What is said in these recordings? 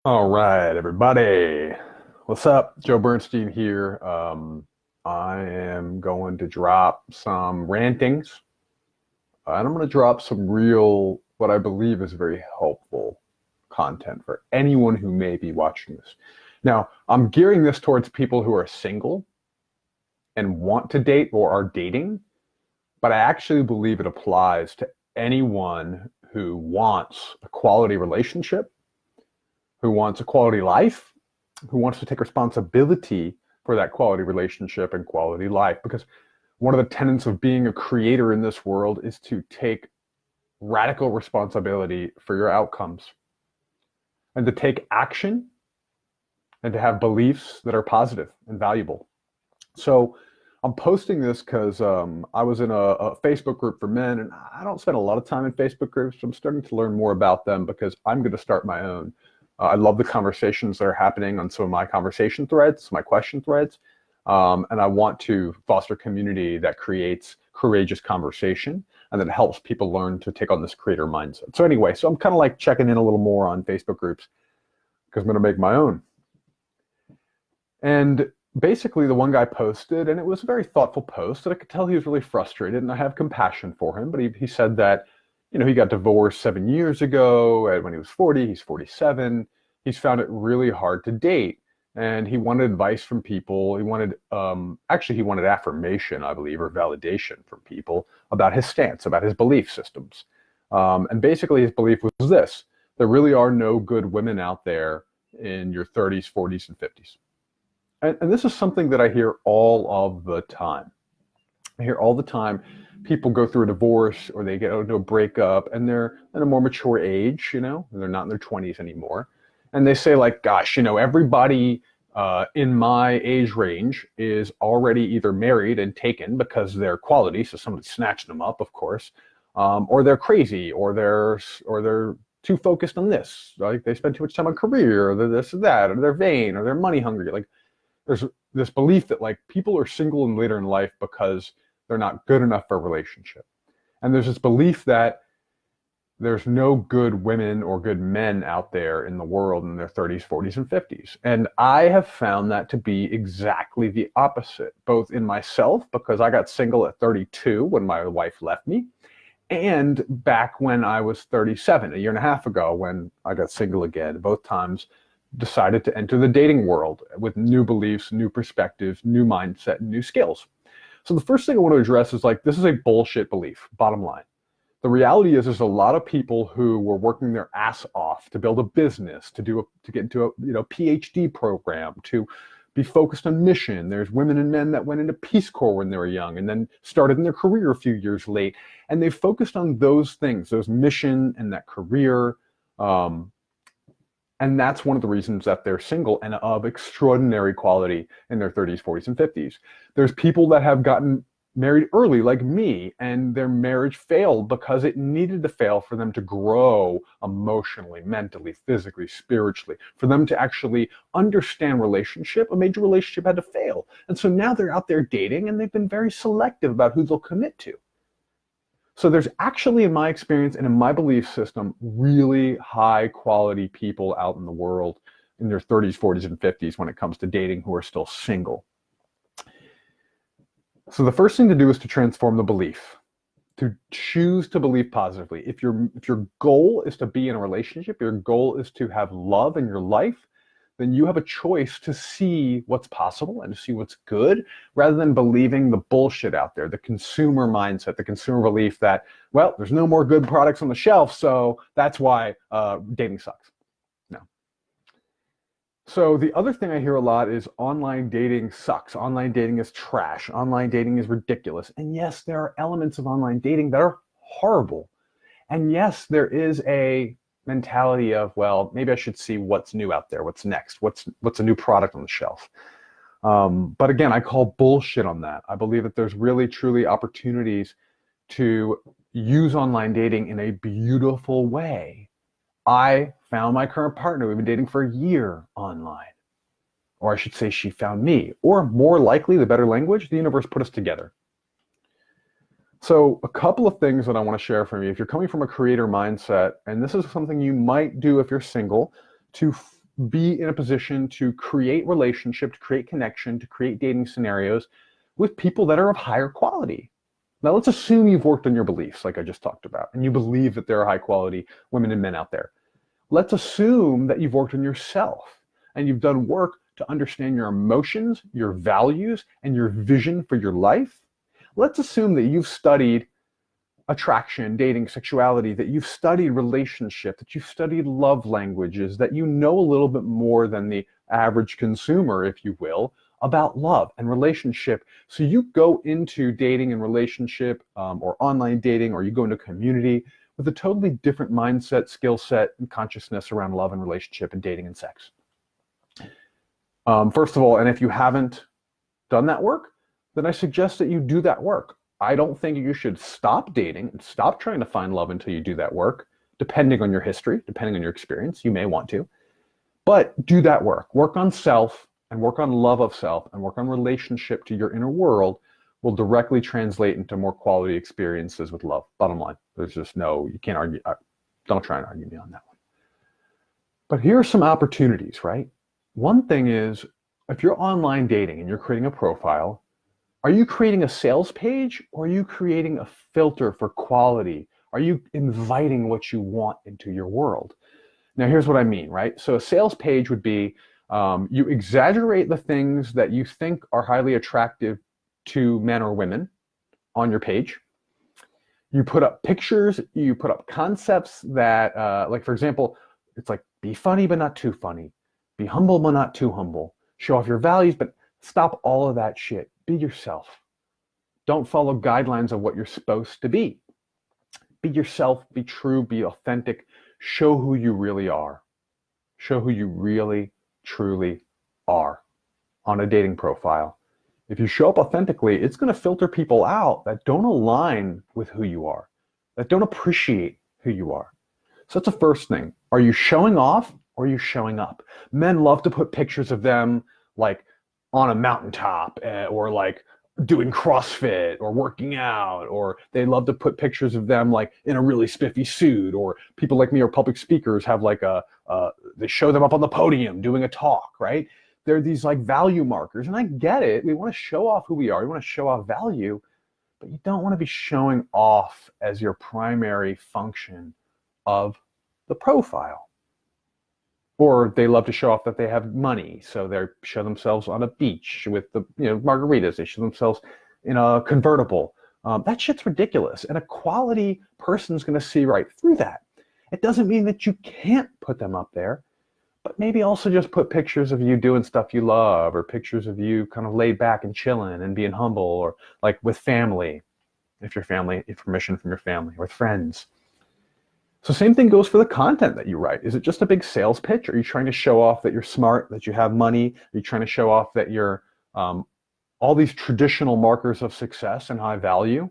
All right, everybody. What's up? Joe Bernstein here. I am going to drop some rantings, and I'm going to drop some real, what I believe is very helpful content for anyone who may be watching this. Now, I'm gearing this towards people who are single and want to date or are dating, but I actually believe it applies to anyone who wants a quality relationship, who wants a quality life, who wants to take responsibility for that quality relationship and quality life. Because one of the tenets of being a creator in this world is to take radical responsibility for your outcomes and to take action and to have beliefs that are positive and valuable. So I'm posting this because I was in a Facebook group for men, and I don't spend a lot of time in Facebook groups. I'm starting to learn more about them because I'm going to start my own. I love the conversations that are happening on some of my conversation threads, my question threads, and I want to foster community that creates courageous conversation and that helps people learn to take on this creator mindset. So anyway, so I'm kind of like checking in a little more on Facebook groups because I'm going to make my own. And basically, the one guy posted, and it was a very thoughtful post, and I could tell he was really frustrated, and I have compassion for him. But he said that, he got divorced 7 years ago, and when he was 40, he's 47. He's found it really hard to date, and he wanted advice from people. He wanted, actually, he wanted affirmation, I believe, or validation from people about his stance, about his belief systems. And basically, his belief was this: there really are no good women out there in your 30s, 40s, and 50s. And this is something that I hear all of the time. I hear all the time people go through a divorce or they get into a breakup and they're in a more mature age, and they're not in their 20s anymore. And they say, like, gosh, everybody in my age range is already either married and taken because they're quality, so somebody snatched them up, of course, or they're crazy, or they're too focused on this, like they spend too much time on career, or they're this or that, or they're vain, or they're money hungry. Like, there's this belief that, like, people are single and later in life because they're not good enough for a relationship. And there's this belief that there's no good women or good men out there in the world in their 30s, 40s, and 50s. And I have found that to be exactly the opposite, both in myself, because I got single at 32 when my wife left me, and back when I was 37, a year and a half ago, when I got single again. Both times decided to enter the dating world with new beliefs, new perspectives, new mindset, and new skills. So the first thing I want to address is, like, this is a bullshit belief, bottom line. The reality is there's a lot of people who were working their ass off to build a business, to get into a PhD program, to be focused on mission. There's women and men that went into Peace Corps when they were young and then started in their career a few years late. And they focused on those things, those mission and that career. And that's one of the reasons that they're single and of extraordinary quality in their 30s, 40s, and 50s. There's people that have gotten married early, like me, and their marriage failed because it needed to fail for them to grow emotionally, mentally, physically, spiritually, for them to actually understand relationship. A major relationship had to fail. And so now they're out there dating, and they've been very selective about who they'll commit to. So there's actually, in my experience and in my belief system, really high quality people out in the world in their 30s, 40s, and 50s when it comes to dating who are still single. So the first thing to do is to transform the belief, to choose to believe positively. If your goal is to be in a relationship, your goal is to have love in your life, then you have a choice to see what's possible and to see what's good, rather than believing the bullshit out there, the consumer mindset, the consumer belief that, well, there's no more good products on the shelf, so that's why dating sucks. No. So the other thing I hear a lot is online dating sucks. Online dating is trash. Online dating is ridiculous. And yes, there are elements of online dating that are horrible. And yes, there is a mentality of, well, maybe I should see what's new out there, what's next, what's a new product on the shelf. But again, I call bullshit on that. I believe that there's really, truly opportunities to use online dating in a beautiful way. I found my current partner. We've been dating for a year online. Or I should say, she found me. Or more likely, the better language, the universe put us together. So a couple of things that I want to share from you. If you're coming from a creator mindset, and this is something you might do if you're single, to be in a position to create relationship, to create connection, to create dating scenarios with people that are of higher quality. Now, let's assume you've worked on your beliefs, like I just talked about, and you believe that there are high quality women and men out there. Let's assume that you've worked on yourself and you've done work to understand your emotions, your values, and your vision for your life. Let's assume that you've studied attraction, dating, sexuality, that you've studied relationship, that you've studied love languages, that you know a little bit more than the average consumer, if you will, about love and relationship. So you go into dating and relationship or online dating, or you go into community with a totally different mindset, skill set, and consciousness around love and relationship and dating and sex. First of all, and if you haven't done that work, then I suggest that you do that work. I don't think you should stop dating and stop trying to find love until you do that work, depending on your history, depending on your experience. You may want to, but do that work. Work on self and work on love of self and work on relationship to your inner world will directly translate into more quality experiences with love. Bottom line, there's just no, you can't argue. Don't try and argue me on that one. But here are some opportunities, right? One thing is, if you're online dating and you're creating a profile, are you creating a sales page or are you creating a filter for quality? Are you inviting what you want into your world? Now, here's what I mean, right? So a sales page would be, you exaggerate the things that you think are highly attractive to men or women on your page. You put up pictures, you put up concepts that, like for example, it's like, be funny but not too funny. Be humble but not too humble. Show off your values, but stop all of that shit. Be yourself. Don't follow guidelines of what you're supposed to be. Be yourself, be true, be authentic. Show who you really are. Show who you really, truly are on a dating profile. If you show up authentically, it's going to filter people out that don't align with who you are, that don't appreciate who you are. So that's the first thing. Are you showing off or are you showing up? Men love to put pictures of them like on a mountaintop or like doing CrossFit or working out, or they love to put pictures of them like in a really spiffy suit, or people like me or public speakers have like they show them up on the podium doing a talk, right? There are these like value markers, and I get it. We want to show off who we are. We want to show off value, but you don't want to be showing off as your primary function of the profile. Or they love to show off that they have money, so they show themselves on a beach with the margaritas. They show themselves in a convertible. That shit's ridiculous, and a quality person's going to see right through that. It doesn't mean that you can't put them up there, but maybe also just put pictures of you doing stuff you love, or pictures of you kind of laid back and chilling and being humble, or like with family, if permission from your family, or with friends. So same thing goes for the content that you write. Is it just a big sales pitch? Are you trying to show off that you're smart, that you have money? Are you trying to show off that you're all these traditional markers of success and high value?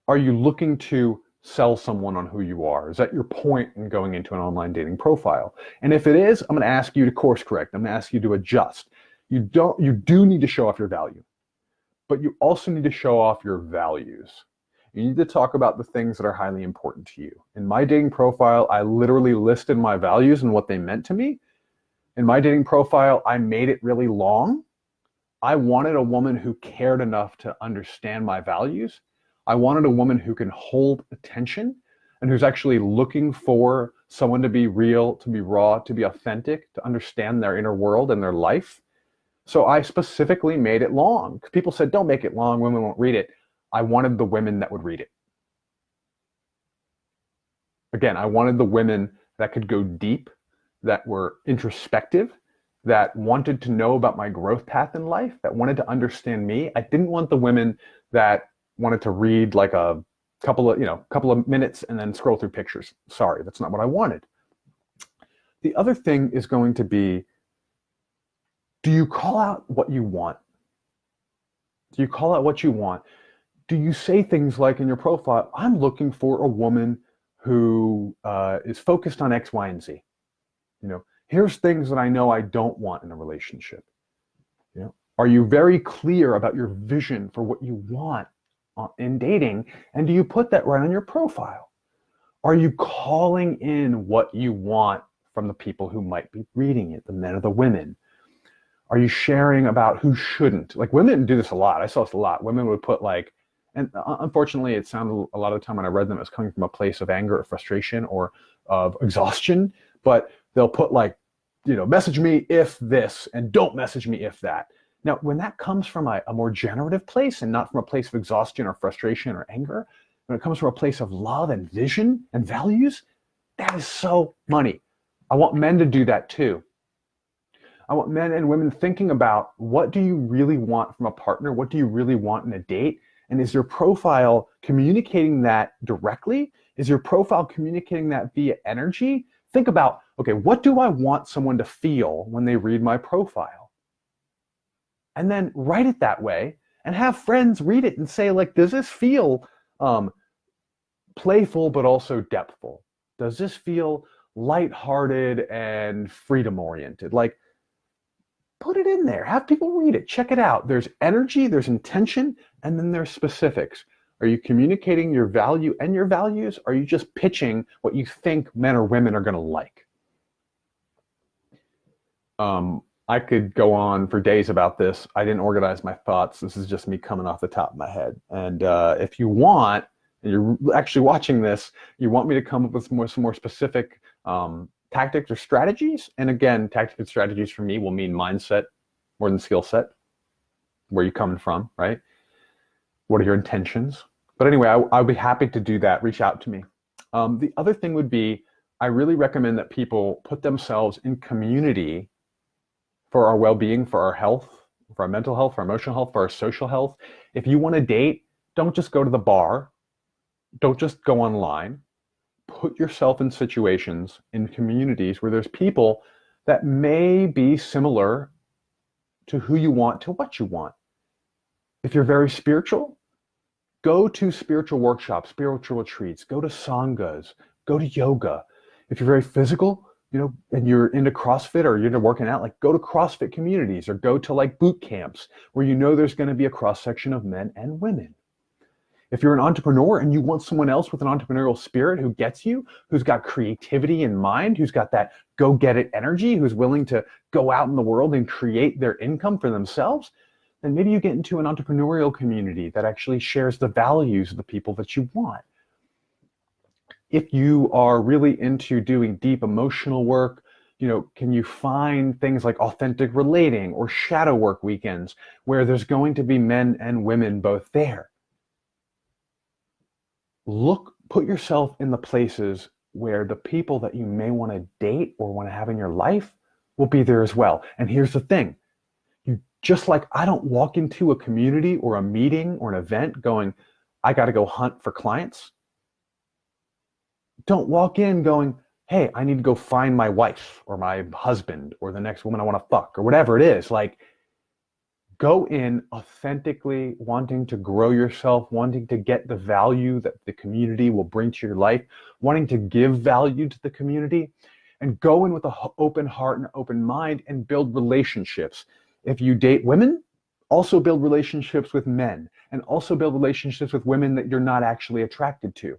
Are you looking to sell someone on who you are? Is that your point in going into an online dating profile? And if it is, I'm going to ask you to course correct. I'm going to ask you to adjust. You do need to show off your value, but you also need to show off your values. You need to talk about the things that are highly important to you. In my dating profile, I literally listed my values and what they meant to me. In my dating profile, I made it really long. I wanted a woman who cared enough to understand my values. I wanted a woman who can hold attention and who's actually looking for someone to be real, to be raw, to be authentic, to understand their inner world and their life. So I specifically made it long. People said, don't make it long, women won't read it. I wanted the women that would read it. Again, I wanted the women that could go deep, that were introspective, that wanted to know about my growth path in life, that wanted to understand me. I didn't want the women that wanted to read like a couple of minutes and then scroll through pictures. Sorry, that's not what I wanted. The other thing is going to be, do you call out what you want? Do you call out what you want? Do you say things like in your profile, I'm looking for a woman who is focused on X, Y, and Z. Here's things that I know I don't want in a relationship. Are you very clear about your vision for what you want in dating? And do you put that right on your profile? Are you calling in what you want from the people who might be reading it, the men or the women? Are you sharing about who shouldn't? Like, women do this a lot. I saw this a lot. Women would put like, and unfortunately, it sounded a lot of the time when I read them, it was coming from a place of anger or frustration or of exhaustion. But they'll put like, message me if this and don't message me if that. Now, when that comes from a more generative place and not from a place of exhaustion or frustration or anger, when it comes from a place of love and vision and values, that is so money. I want men to do that too. I want men and women thinking about, what do you really want from a partner? What do you really want in a date? And is your profile communicating that directly? Is your profile communicating that via energy? Think about, okay, what do I want someone to feel when they read my profile? And then write it that way and have friends read it and say, like, does this feel playful but also depthful? Does this feel lighthearted and freedom-oriented? Like, put it in there. Have people read it. Check it out. There's energy, there's intention, and then there's specifics. Are you communicating your value and your values? Or are you just pitching what you think men or women are going to like? I could go on for days about this. I didn't organize my thoughts. This is just me coming off the top of my head. And if you want, and you're actually watching this, you want me to come up with some more specific tactics or strategies. And again, tactics and strategies for me will mean mindset more than skill set. Where are you coming from, right? What are your intentions? But anyway, I'll be happy to do that. Reach out to me. The other thing would be, I really recommend that people put themselves in community for our well-being, for our health, for our mental health, for our emotional health, for our social health. If you want to date, don't just go to the bar. Don't just go online. Put yourself in situations, in communities where there's people that may be similar to who you want, to what you want. If you're very spiritual, go to spiritual workshops, spiritual retreats, go to sanghas, go to yoga. If you're very physical, and you're into CrossFit or you're into working out, like, go to CrossFit communities or go to like boot camps where there's going to be a cross section of men and women. If you're an entrepreneur and you want someone else with an entrepreneurial spirit who gets you, who's got creativity in mind, who's got that go get it energy, who's willing to go out in the world and create their income for themselves, then maybe you get into an entrepreneurial community that actually shares the values of the people that you want. If you are really into doing deep emotional work, can you find things like authentic relating or shadow work weekends where there's going to be men and women both there? Put yourself in the places where the people that you may want to date or want to have in your life will be there as well. And here's the thing. Just like I don't walk into a community or a meeting or an event going, I got to go hunt for clients. Don't walk in going, hey, I need to go find my wife or my husband or the next woman I want to fuck or whatever it is. Like, go in authentically wanting to grow yourself, wanting to get the value that the community will bring to your life, wanting to give value to the community, and go in with an open heart and open mind and build relationships. If you date women, also build relationships with men, and also build relationships with women that you're not actually attracted to.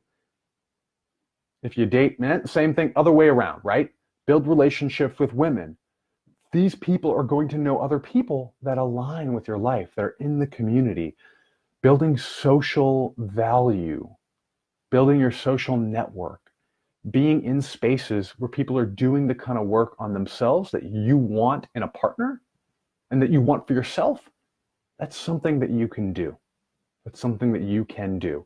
If you date men, same thing, other way around, right? Build relationships with women. These people are going to know other people that align with your life, that are in the community. Building social value, building your social network, being in spaces where people are doing the kind of work on themselves that you want in a partner and that you want for yourself, that's something that you can do. That's something that you can do.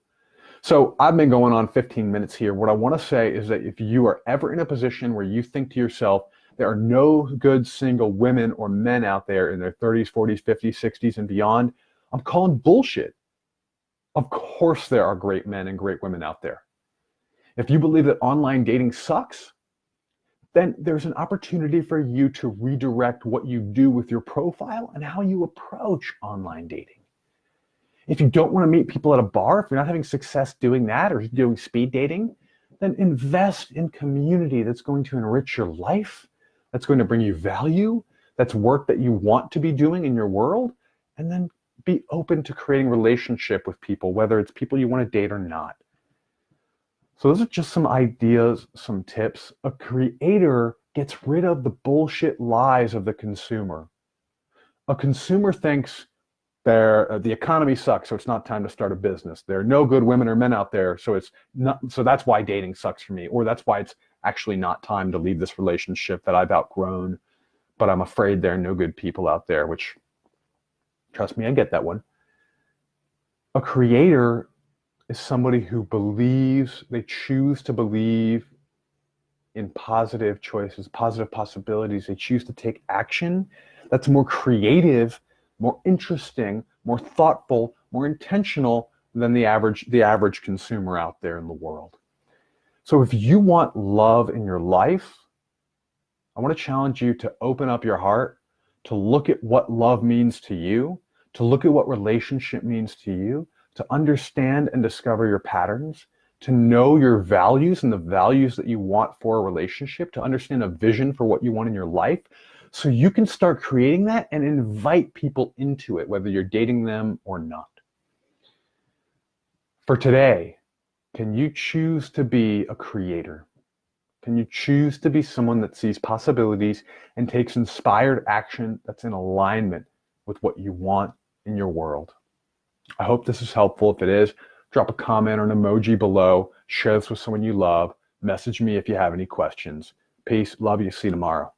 So I've been going on 15 minutes here. What I want to say is that if you are ever in a position where you think to yourself, there are no good single women or men out there in their 30s, 40s, 50s, 60s, and beyond, I'm calling bullshit. Of course there are great men and great women out there. If you believe that online dating sucks, then there's an opportunity for you to redirect what you do with your profile and how you approach online dating. If you don't want to meet people at a bar, if you're not having success doing that or doing speed dating, then invest in community that's going to enrich your life, that's going to bring you value, that's work that you want to be doing in your world, and then be open to creating relationship with people, whether it's people you want to date or not. So those are just some ideas, some tips. A creator gets rid of the bullshit lies of the consumer. A consumer thinks the economy sucks, so it's not time to start a business. There are no good women or men out there, so that's why dating sucks for me, or that's why it's actually not time to leave this relationship that I've outgrown, but I'm afraid there are no good people out there, which, trust me, I get that one. A creator is somebody who believes, they choose to believe in positive choices, positive possibilities. They choose to take action that's more creative, more interesting, more thoughtful, more intentional than the average consumer out there in the world. So if you want love in your life, I want to challenge you to open up your heart, to look at what love means to you, to look at what relationship means to you, to understand and discover your patterns, to know your values and the values that you want for a relationship, to understand a vision for what you want in your life, so you can start creating that and invite people into it, whether you're dating them or not. For today, can you choose to be a creator? Can you choose to be someone that sees possibilities and takes inspired action that's in alignment with what you want in your world? I hope this is helpful. If it is, drop a comment or an emoji below. Share this with someone you love. Message me if you have any questions. Peace. Love you. See you tomorrow.